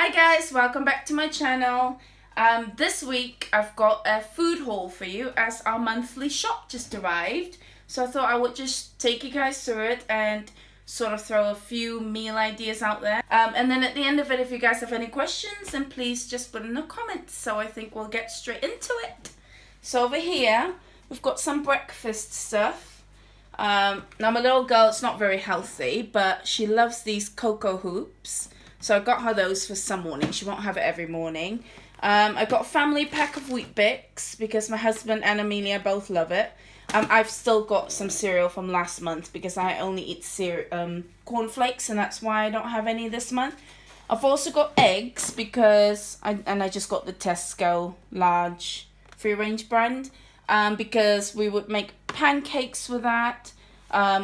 Hi guys, welcome back to my channel. This week I've got a food haul for you as our monthly shop just arrived. So I thought I would just take you guys through it and sort of throw a few meal ideas out there. And then at the end of it, if you guys have any questions, then please just put in the comments. So I think we'll get straight into it. So over here, we've got some breakfast stuff. Now my little girl, it's not very healthy, but she loves these cocoa hoops. So I got her those for some morning. She won't have it every morning. I got a family pack of Wheat Bix because my husband and Amelia both love it. I've still got some cereal from last month because I only eat cornflakes, and that's why I don't have any this month. I've also got eggs because I just got the Tesco large free range brand because we would make pancakes with that,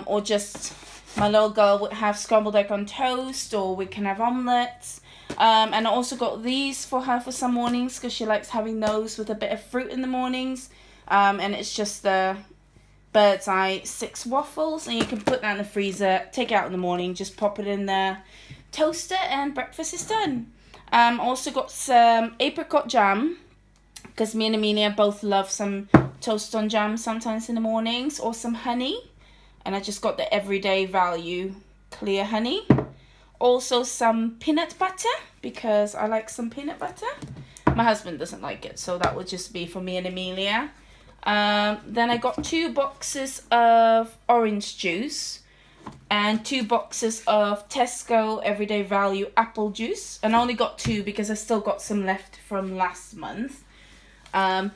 or just my little girl would have scrambled egg on toast, or we can have omelets. And I also got these for her for some mornings because she likes having those with a bit of fruit in the mornings. And it's just the Bird's Eye 6 waffles, and you can put that in the freezer, take it out in the morning, just pop it in the toaster, and breakfast is done. Also got some apricot jam because me and Amelia both love some toast on jam sometimes in the mornings, or some honey. And I just got the everyday value clear honey. Also some peanut butter because I like some peanut butter. My husband doesn't like it, so that would just be for me and Amelia. Then I got 2 boxes of orange juice and 2 boxes of Tesco everyday value apple juice. And I only got 2 because I still got some left from last month. I'm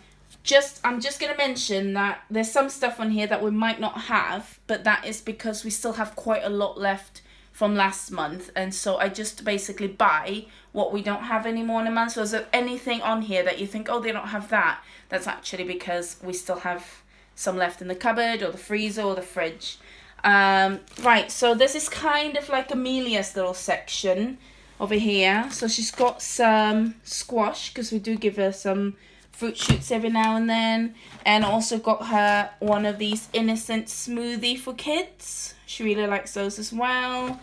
just going to mention that there's some stuff on here that we might not have, but that is because we still have quite a lot left from last month, and so I just basically buy what we don't have anymore in a month. So is there anything on here that you think, oh, they don't have that? That's actually because we still have some left in the cupboard or the freezer or the fridge. Right, so this is kind of like Amelia's little section over here. So she's got some squash because we do give her some fruit shoots every now and then, and also got her one of these innocent smoothie for kids. She really likes those as well.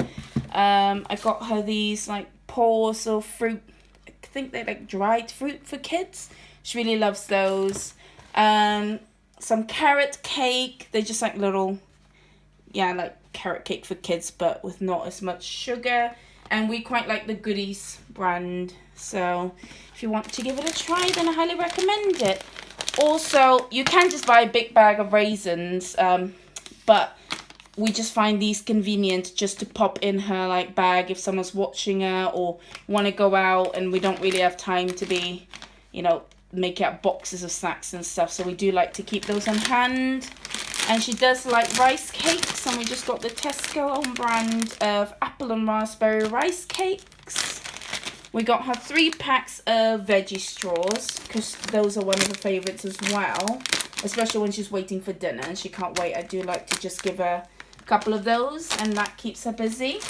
I got her these like paws of fruit. I think they're like dried fruit for kids. She really loves those. Some carrot cake. They're just like little, like carrot cake for kids, but with not as much sugar. And we quite like the Goodies brand. So if you want to give it a try, then I highly recommend it. Also, you can just buy a big bag of raisins, but we just find these convenient just to pop in her like bag if someone's watching her or want to go out and we don't really have time to be, make out boxes of snacks and stuff. So we do like to keep those on hand. And she does like rice cakes, and we just got the Tesco own brand of apple and raspberry rice cakes. We got her 3 packs of veggie straws because those are one of her favourites as well, especially when she's waiting for dinner and she can't wait. I do like to just give her a couple of those, and that keeps her busy.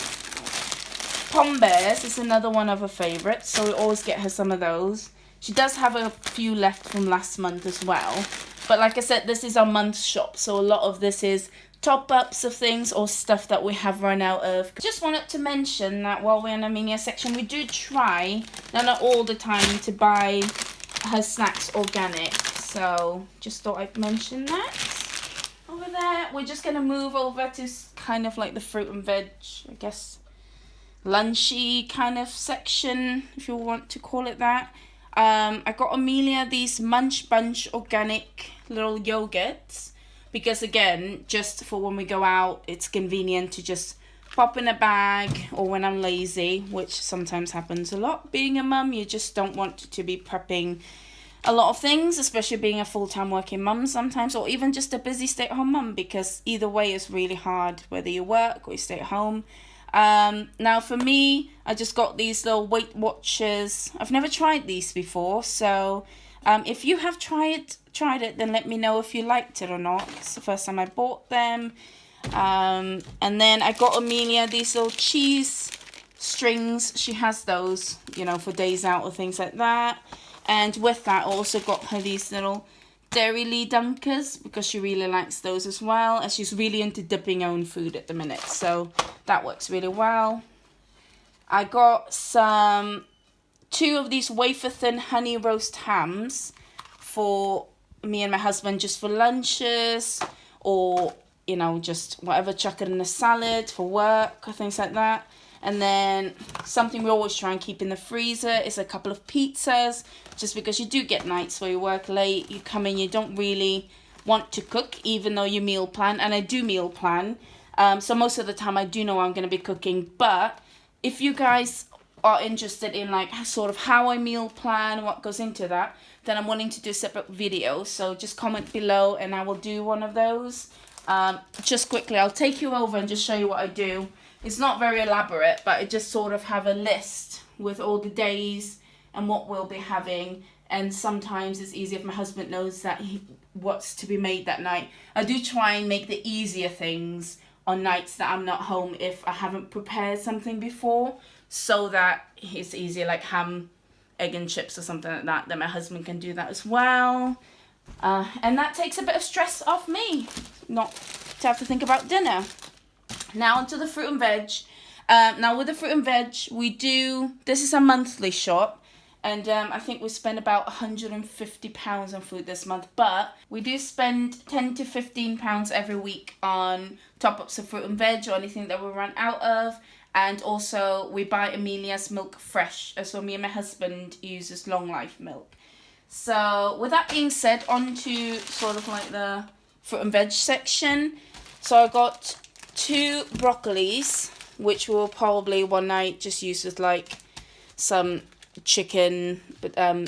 Pom Bears is another one of her favourites, so we always get her some of those. She does have a few left from last month as well. But like I said, this is our month shop, so a lot of this is top-ups of things or stuff that we have run out of. Just wanted to mention that while we're in the Amelia section, we do try, now not all the time, to buy her snacks organic. So just thought I'd mention that. Over there, we're just going to move over to kind of like the fruit and veg, I guess, lunchy kind of section, if you want to call it that. I got Amelia these Munch Bunch organic little yogurts because, again, just for when we go out, it's convenient to just pop in a bag, or when I'm lazy, which sometimes happens a lot. Being a mum, you just don't want to be prepping a lot of things, especially being a full-time working mum sometimes, or even just a busy stay-at-home mum, because either way is really hard, whether you work or you stay at home. Now for me, I just got these little Weight Watchers. I've never tried these before, so if you have tried it, then let me know if you liked it or not. It's the first time I bought them. And then I got Amelia these little cheese strings. She has those, for days out or things like that. And with that, I also got her these little Dairy Lee Dunkers because she really likes those as well, and she's really into dipping her own food at the minute, so that works really well. I got some 2 of these wafer thin honey roast hams for me and my husband, just for lunches, or you know, just whatever, chuck it in a salad for work or things like that. And then something we always try and keep in the freezer is a couple of pizzas, just because you do get nights where you work late, you come in, you don't really want to cook, even though you meal plan. And I do meal plan, so most of the time I do know I'm going to be cooking. But if you guys are interested in like sort of how I meal plan, what goes into that, then I'm wanting to do separate videos. So just comment below and I will do one of those. Just quickly, I'll take you over and just show you what I do. It's not very elaborate, but I just sort of have a list with all the days and what we'll be having. And sometimes it's easy if my husband knows that what's to be made that night. I do try and make the easier things on nights that I'm not home if I haven't prepared something before, so that it's easier, like ham, egg and chips or something like that, then my husband can do that as well. And that takes a bit of stress off me, not to have to think about dinner. Now onto the fruit and veg. Now with the fruit and veg, this is a monthly shop, and I think we spend about £150 on food this month, but we do spend £10 to £15 every week on top-ups of fruit and veg or anything that we run out of. And also we buy Amelia's milk fresh, so me and my husband uses long life milk. So with that being said, on to sort of like the fruit and veg section. So I got 2 broccolis, which we'll probably one night just use with like some chicken,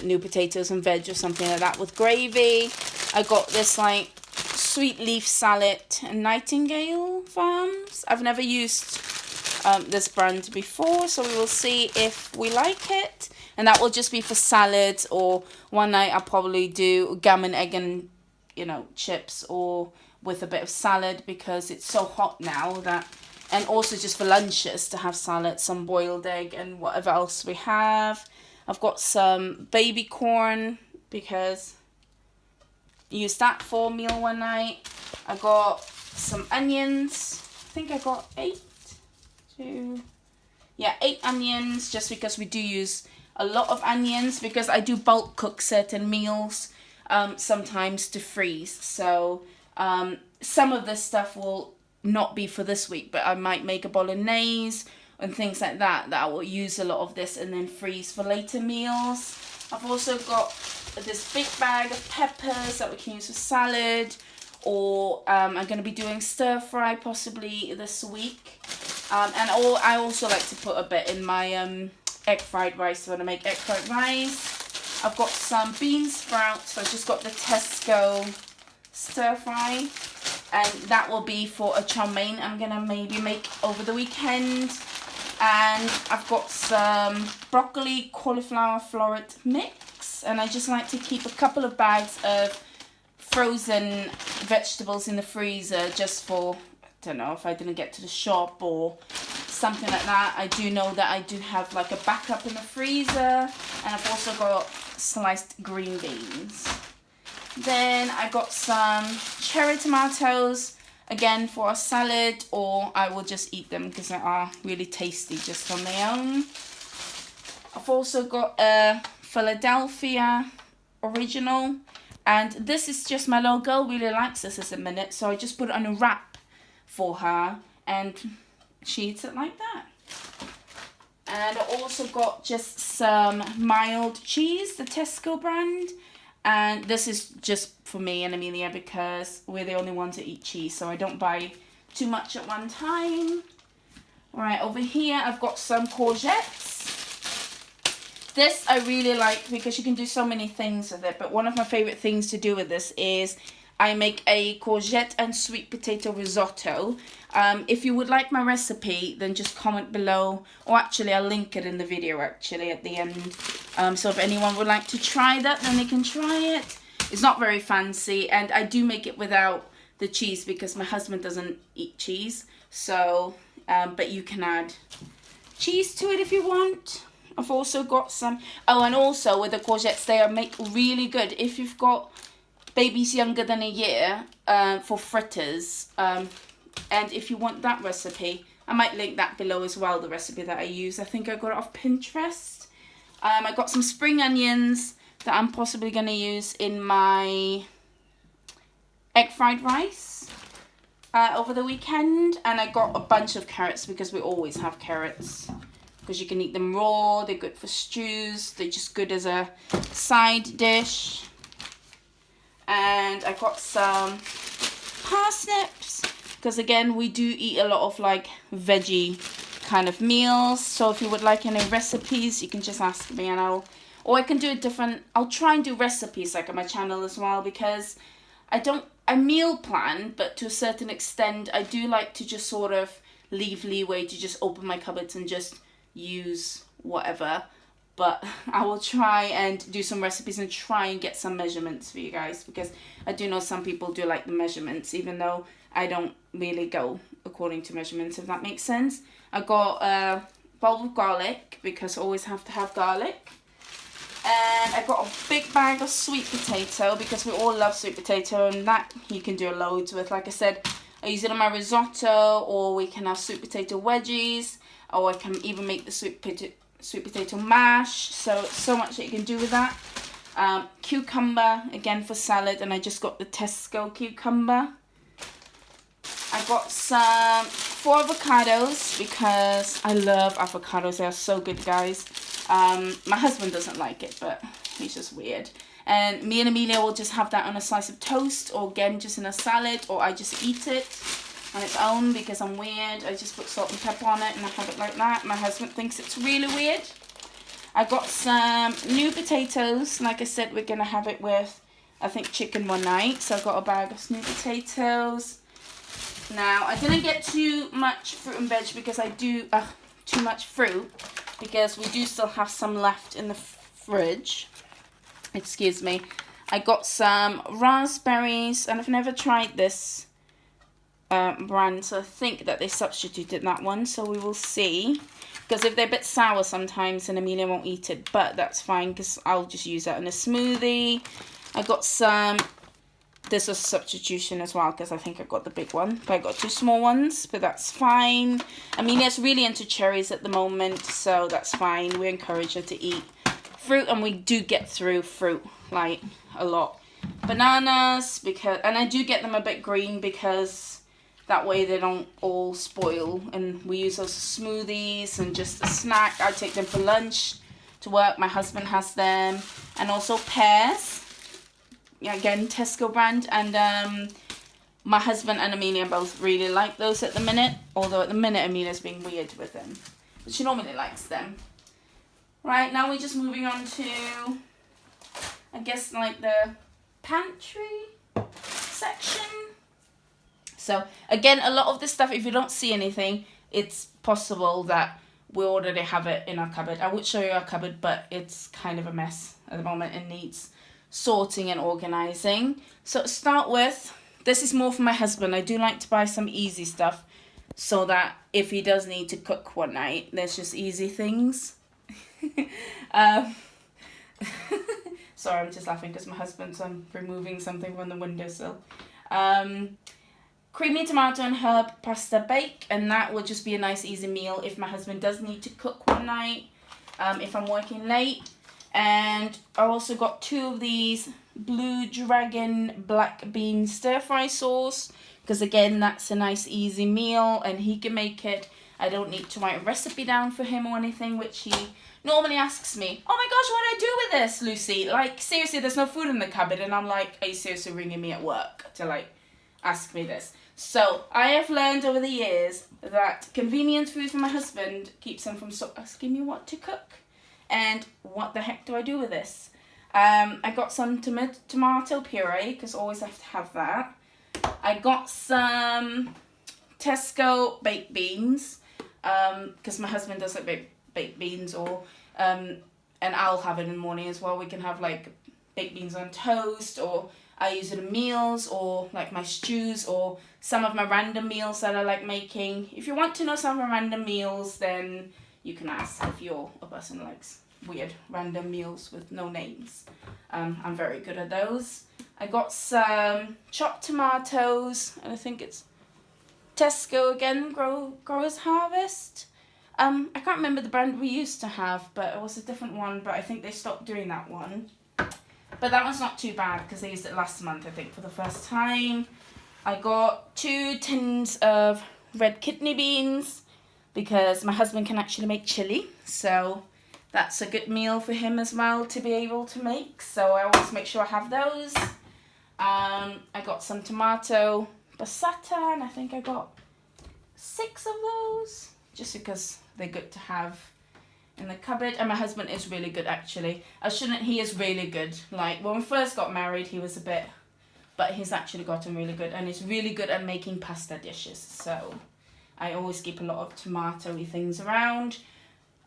new potatoes and veg or something like that with gravy. I got this like sweet leaf salad and Nightingale Farms. I've never used this brand before, so we will see if we like it. And that will just be for salads, or one night I'll probably do gammon, egg and, you know, chips, or with a bit of salad because it's so hot now that, and also just for lunches to have salad, some boiled egg and whatever else we have. I've got some baby corn because use that for meal one night. I got some onions. I think I got 8 onions, just because we do use a lot of onions, because I do bulk cook certain meals sometimes to freeze. So some of this stuff will not be for this week, but I might make a bolognese and things like that I will use a lot of this and then freeze for later meals. I've also got this big bag of peppers that we can use for salad, or I'm going to be doing stir fry possibly this week. I also like to put a bit in my egg fried rice, so when I make egg fried rice. I've got some bean sprouts, so I just got the Tesco stir fry, and that will be for a chow mein I'm going to maybe make over the weekend. And I've got some broccoli cauliflower floret mix, and I just like to keep a couple of bags of frozen vegetables in the freezer just for, I don't know, if I didn't get to the shop or something like that. I do know that I do have like a backup in the freezer. And I've also got sliced green beans. Then I got some cherry tomatoes, again for a salad, or I will just eat them because they are really tasty just on their own. I've also got a Philadelphia original, and this is just my little girl really likes this at the minute, so I just put it on a wrap for her and she eats it like that. And I also got just some mild cheese, the Tesco brand. And this is just for me and Amelia because we're the only ones that eat cheese, so I don't buy too much at one time. Right, over here I've got some courgettes. This I really like because you can do so many things with it, but one of my favourite things to do with this is I make a courgette and sweet potato risotto. If you would like my recipe, then just comment below, or actually I'll link it in the video actually at the end. So if anyone would like to try that, then they can try it. It's not very fancy, and I do make it without the cheese because my husband doesn't eat cheese. So, but you can add cheese to it if you want. I've also got some, oh, and also with the courgettes, they are make really good if you've got babies younger than a year, for fritters. And if you want that recipe, I might link that below as well, the recipe that I use. I think I got it off Pinterest. I got some spring onions that I'm possibly going to use in my egg fried rice over the weekend. And I got a bunch of carrots because we always have carrots. Because you can eat them raw, they're good for stews, they're just good as a side dish. And I got some parsnips, because again, we do eat a lot of like veggie kind of meals. So if you would like any recipes, you can just ask me, and I can do I'll try and do recipes like on my channel as well, because I meal plan, but to a certain extent, I do like to just sort of leave leeway to just open my cupboards and just use whatever. But I will try and do some recipes and try and get some measurements for you guys, because I do know some people do like the measurements, even though I don't really go according to measurements, if that makes sense. I got a bowl of garlic, because I always have to have garlic. And I got a big bag of sweet potato, because we all love sweet potato, and that you can do loads with. Like I said, I use it on my risotto, or we can have sweet potato wedgies, or I can even make the sweet potato mash. So much that you can do with that. Cucumber, again for salad, and I just got the Tesco cucumber. I got some 4 avocados, because I love avocados. They are so good, guys. My husband doesn't like it, but he's just weird. And me and Amelia will just have that on a slice of toast, or again just in a salad, or I just eat it on its own because I'm weird. I just put salt and pepper on it and I have it like that. My husband thinks it's really weird. I got some new potatoes. Like I said, we're going to have it with, I think, chicken one night. So I got a bag of new potatoes. Now, I didn't get too much fruit and veg because too much fruit, because we do still have some left in the fridge. Excuse me. I got some raspberries, and I've never tried this brand, so I think that they substituted that one, so we will see. Because if they're a bit sour sometimes, then Amelia won't eat it, but that's fine because I'll just use that in a smoothie. I got some, this was a substitution as well because I think I got the big one, but I got 2 small ones, but that's fine. Amelia's really into cherries at the moment, so that's fine. We encourage her to eat fruit, and we do get through fruit like a lot. Bananas, and I do get them a bit green because that way they don't all spoil, and we use those as smoothies and just a snack. I take them for lunch to work. My husband has them. And also pears, yeah, again Tesco brand, and my husband and Amelia both really like those at the minute, although at the minute Amelia's being weird with them, but she normally likes them. Right, now we're just moving on to, I guess, like the pantry section. So again, a lot of this stuff, if you don't see anything, it's possible that we already have it in our cupboard. I would show you our cupboard, but it's kind of a mess at the moment and needs sorting and organizing. So to start with, this is more for my husband. I do like to buy some easy stuff so that if he does need to cook one night, there's just easy things. Sorry, I'm just laughing because my husband's removing something from the windowsill. Creamy tomato and herb pasta bake, and that will just be a nice easy meal if my husband does need to cook one night, if I'm working late. And I also got 2 of these Blue Dragon black bean stir fry sauce, because again, that's a nice easy meal and he can make it. I don't need to write a recipe down for him or anything, which he normally asks me, oh my gosh, what do I do with this, Lucy? Like, seriously, there's no food in the cupboard. And I'm like, are you seriously ringing me at work to, like, ask me this? So, I have learned over the years that convenient food for my husband keeps him from asking me what to cook. And what the heck do I do with this? I got some tomato puree, because I always have to have that. I got some Tesco baked beans, because my husband does like baked beans, or and I'll have it in the morning as well. We can have like baked beans on toast, or I use it in meals, or like my stews, or some of my random meals that I like making. If you want to know some of my random meals, then you can ask if you're a person who likes weird random meals with no names. I'm very good at those. I got some chopped tomatoes, and I think it's Tesco again, Growers Harvest. I can't remember the brand we used to have, but it was a different one, but I think they stopped doing that one. But that one's not too bad because I used it last month, I think, for the first time. I got 2 tins of red kidney beans because my husband can actually make chili. So that's a good meal for him as well to be able to make. So I always make sure I have those. I got some tomato passata, and I think I got 6 of those just because they're good to have in the cupboard. And my husband is really good, actually. He is really good. Like, when we first got married, he was a bit, but he's actually gotten really good, and he's really good at making pasta dishes. So I always keep a lot of tomatoey things around.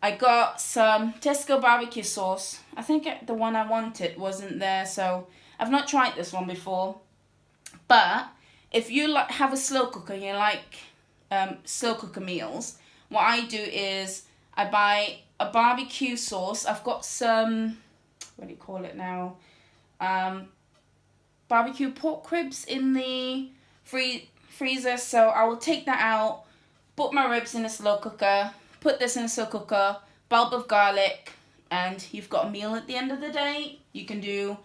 I got some Tesco barbecue sauce. I think the one I wanted wasn't there, so I've not tried this one before. But if you have a slow cooker and you like slow cooker meals, what I do is I buy a barbecue sauce. I've got some, what do you call it now? Barbecue pork ribs in the freezer. So I will take that out, put my ribs in a slow cooker, put this in a slow cooker, bulb of garlic, and you've got a meal at the end of the day. You can do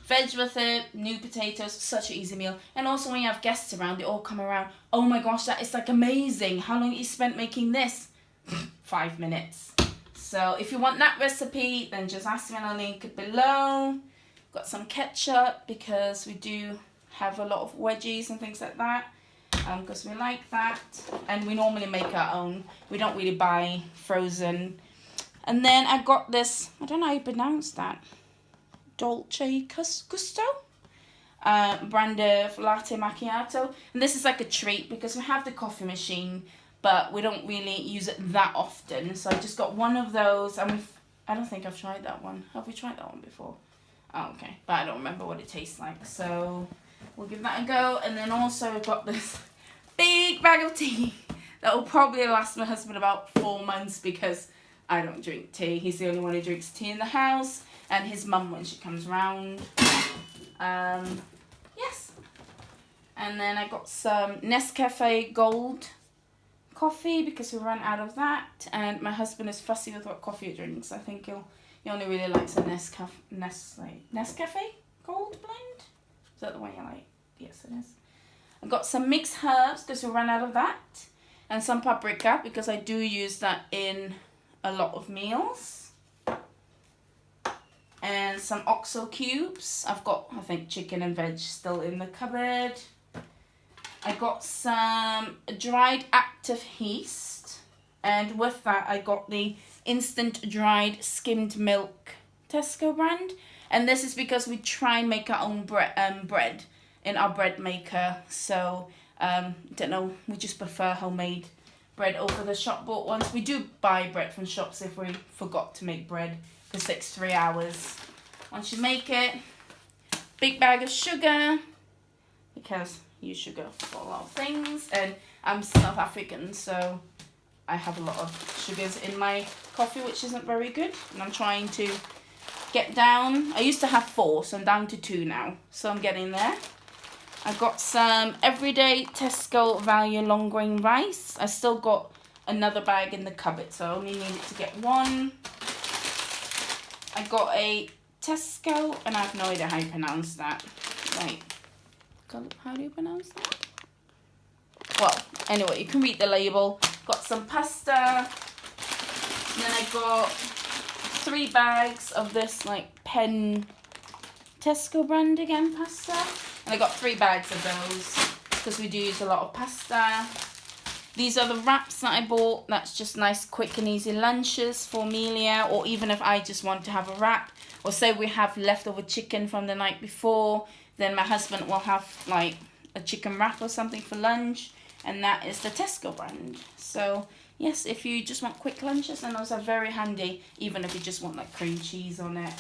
veg with it, new potatoes, such an easy meal. And also when you have guests around, they all come around. Oh my gosh, that is like amazing. How long you spent making this? 5 minutes. So if you want that recipe, then just ask me and I'll link it below. Got some ketchup because we do have a lot of wedgies and things like that. Because we like that. And we normally make our own. We don't really buy frozen. And then I got this, I don't know how you pronounce that. Dolce Gusto brand of latte macchiato, and this is like a treat because we have the coffee machine but we don't really use it that often, so I just got one of those. And I don't think I've tried that one. Have we tried that one before? Oh, okay, but I don't remember what it tastes like, so we'll give that a go. And then also I've got this big bag of tea that will probably last my husband about 4 months because I don't drink tea. He's the only one who drinks tea in the house, and his mum when she comes round. Yes. And then I got some Nescafe Gold coffee because we ran out of that, and my husband is fussy with what coffee he drinks. I think he only really likes a Nescafe Gold blend. Is that the one you like? Yes, it is. I got some mixed herbs because we ran out of that, and some paprika because I do use that in a lot of meals. And some oxo cubes. I've got, I think, chicken and veg still in the cupboard. I got some dried active yeast, and with that I got the instant dried skimmed milk Tesco brand. And this is because we try and make our own bread in our bread maker. So don't know, we just prefer homemade bread over the shop bought ones. We do buy bread from shops if we forgot to make bread because it takes 3 hours once you make it. Big bag of sugar because I use sugar for a lot of things, and I'm South African, so I have a lot of sugars in my coffee, which isn't very good, and I'm trying to get down. I used to have 4, so I'm down to 2 now, so I'm getting there. I got some everyday Tesco value long grain rice. I still got another bag in the cupboard, so I only needed to get 1. I got a Tesco, and I have no idea how you pronounce that. Like, how do you pronounce that? Well, anyway, you can read the label. Got some pasta. And then I got 3 bags of this, like, Pen Tesco brand again pasta. And I got 3 bags of those because we do use a lot of pasta. These are the wraps that I bought. That's just nice, quick and easy lunches for Amelia, or even if I just want to have a wrap. Or say we have leftover chicken from the night before, then my husband will have like a chicken wrap or something for lunch, and that is the Tesco brand. So yes, if you just want quick lunches, then those are very handy, even if you just want like cream cheese on it.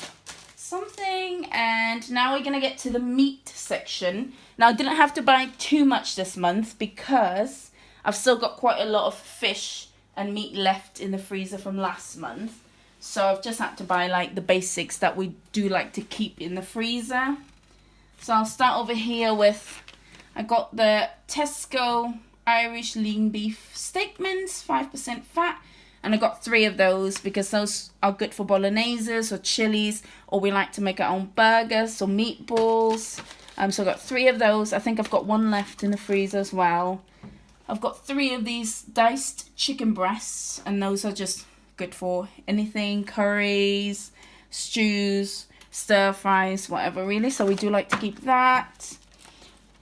Something. And now we're gonna get to the meat section. Now I didn't have to buy too much this month because I've still got quite a lot of fish and meat left in the freezer from last month. So I've just had to buy like the basics that we do like to keep in the freezer. So I'll start over here with, I got the Tesco Irish lean beef steak mince, 5% fat. And I got 3 of those because those are good for bologneses or chilies, or we like to make our own burgers or meatballs. So I got 3 of those. I think I've got 1 left in the freezer as well. I've got 3 of these diced chicken breasts, and those are just good for anything, curries, stews, stir fries, whatever really. So we do like to keep that.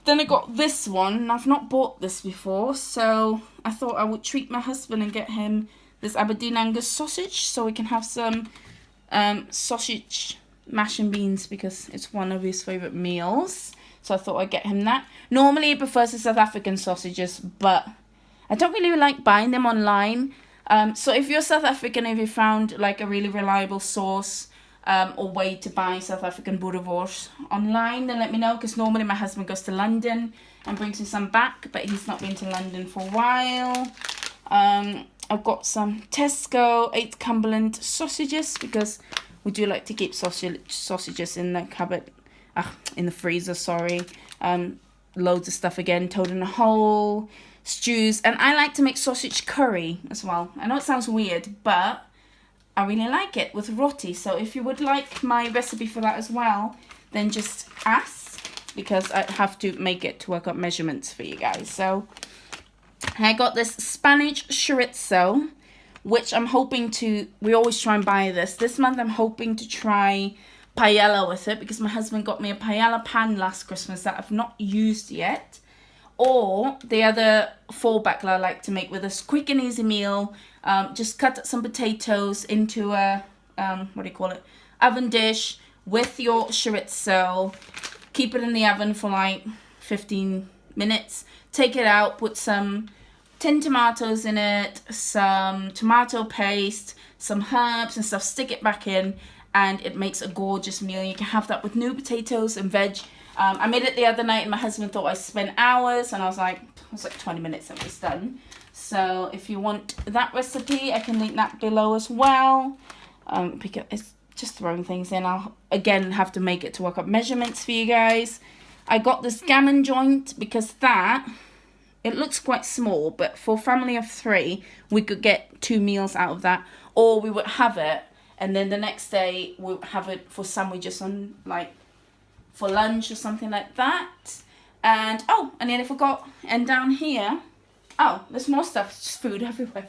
Then I got this one. I've not bought this before, so I thought I would treat my husband and get him this Aberdeen Angus sausage, so we can have some sausage mash and beans, because it's one of his favourite meals. So I thought I'd get him that. Normally he prefers the South African sausages, but I don't really like buying them online. So if you're South African, if you found like a really reliable source or way to buy South African boerewors online, then let me know, because normally my husband goes to London and brings me some back, but he's not been to London for a while. I've got some Tesco 8 Cumberland sausages, because we do like to keep sausages in the cupboard, in the freezer, sorry. Loads of stuff again, toad in a hole, stews, and I like to make sausage curry as well. I know it sounds weird, but I really like it with roti. So if you would like my recipe for that as well, then just ask, because I have to make it to work out measurements for you guys. So I got this Spanish chorizo, which I'm hoping to, we always try and buy this. This month I'm hoping to try paella with it, because my husband got me a paella pan last Christmas that I've not used yet. Or the other fallback that I like to make with this quick and easy meal, just cut some potatoes into a, oven dish with your chorizo. Keep it in the oven for like 15 minutes. Take it out, put some tin tomatoes in it, some tomato paste, some herbs and stuff, stick it back in, and it makes a gorgeous meal. You can have that with new potatoes and veg. I made it the other night and my husband thought I spent hours, and I was like 20 minutes and it was done. So if you want that recipe, I can link that below as well. Because it's just throwing things in. I'll again have to make it to work up measurements for you guys. I got this gammon joint because it looks quite small, but for a family of 3, we could get 2 meals out of that. Or we would have it, and then the next day we'll have it for sandwiches on, like, for lunch or something like that. And, oh, I nearly forgot. And down here, oh, there's more stuff. It's just food everywhere.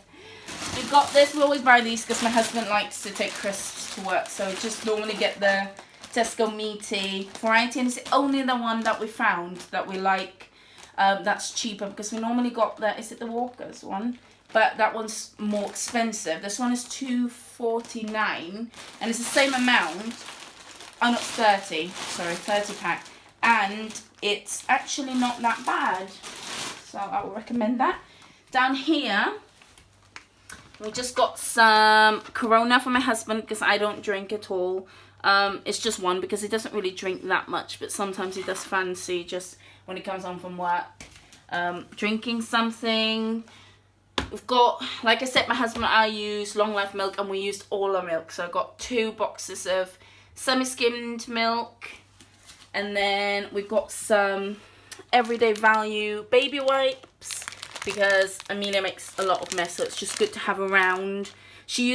We got this. We always buy these because my husband likes to take crisps to work. So we just normally get the Tesco meaty variety. And it's only the one that we found that we like. That's cheaper, because we normally got the, is it the Walker's one? But that one's more expensive. This one is $2.49, and it's the same amount. Oh, not 30. Sorry, 30 pack. And it's actually not that bad. So I would recommend that. Down here, we just got some Corona for my husband, because I don't drink at all. It's just one, because he doesn't really drink that much, but sometimes he does fancy just when he comes home from work, drinking something. We've got, like I said, my husband and I use Long Life milk, and we used all our milk. So I got 2 boxes of semi-skimmed milk, and then we've got some Everyday Value baby wipes, because Amelia makes a lot of mess, so it's just good to have around. She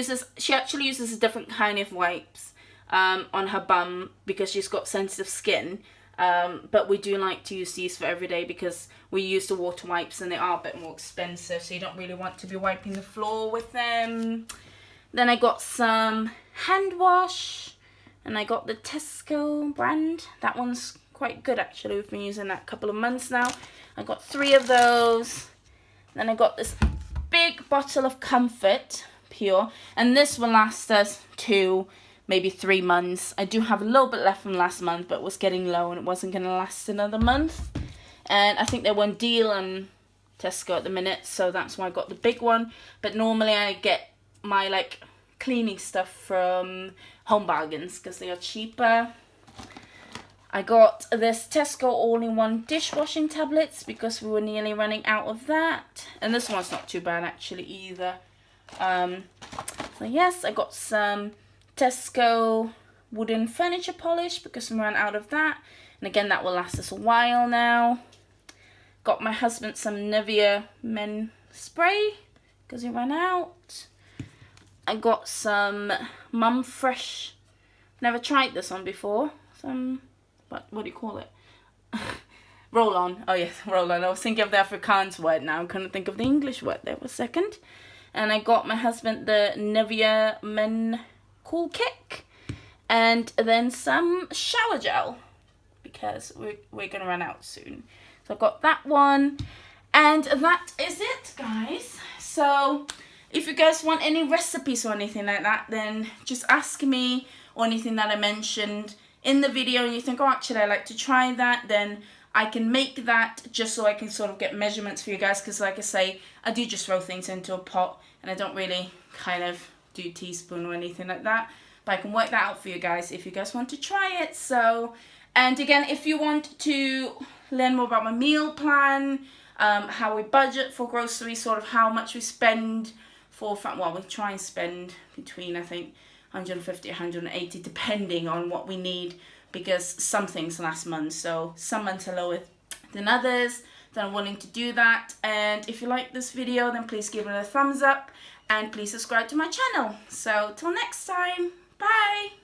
actually uses a different kind of wipes on her bum, because she's got sensitive skin. But we do like to use these for every day, because we use the water wipes and they are a bit more expensive, so you don't really want to be wiping the floor with them. Then I got some hand wash, and I got the Tesco brand. That one's quite good actually. We've been using that a couple of months now. I got 3 of those. Then I got this big bottle of Comfort Pure, and this will last us 2, maybe 3 months. I do have a little bit left from last month, but it was getting low and it wasn't going to last another month. And I think they were on deal on Tesco at the minute, so that's why I got the big one. But normally I get my like cleaning stuff from Home Bargains, because they are cheaper. I got this Tesco all-in-one dishwashing tablets, because we were nearly running out of that. And this one's not too bad actually either. So yes, I got some Tesco wooden furniture polish, because we ran out of that, and again that will last us a while now. Got my husband some Nivea men spray, because he ran out. I got some Mum Fresh. Never tried this one before. Some, what do you call it? Roll on. Oh yes, roll on. I was thinking of the Afrikaans word now. I couldn't think of the English word there for a second. And I got my husband the Nivea Men Cool Kick. And then some shower gel. Because we're going to run out soon. So I've got that one. And that is it, guys. So if you guys want any recipes or anything like that, then just ask me, or anything that I mentioned in the video and you think, oh, actually I'd like to try that, then I can make that just so I can sort of get measurements for you guys, because like I say, I do just throw things into a pot and I don't really kind of do teaspoon or anything like that, but I can work that out for you guys if you guys want to try it. So, and again, if you want to learn more about my meal plan, how we budget for groceries, sort of how much we spend for, well, we try and spend between, I think, 150, 180, depending on what we need, because some things last month, so some months are lower than others, then I'm willing to do that. And if you like this video, then please give it a thumbs up and please subscribe to my channel. So till next time, bye.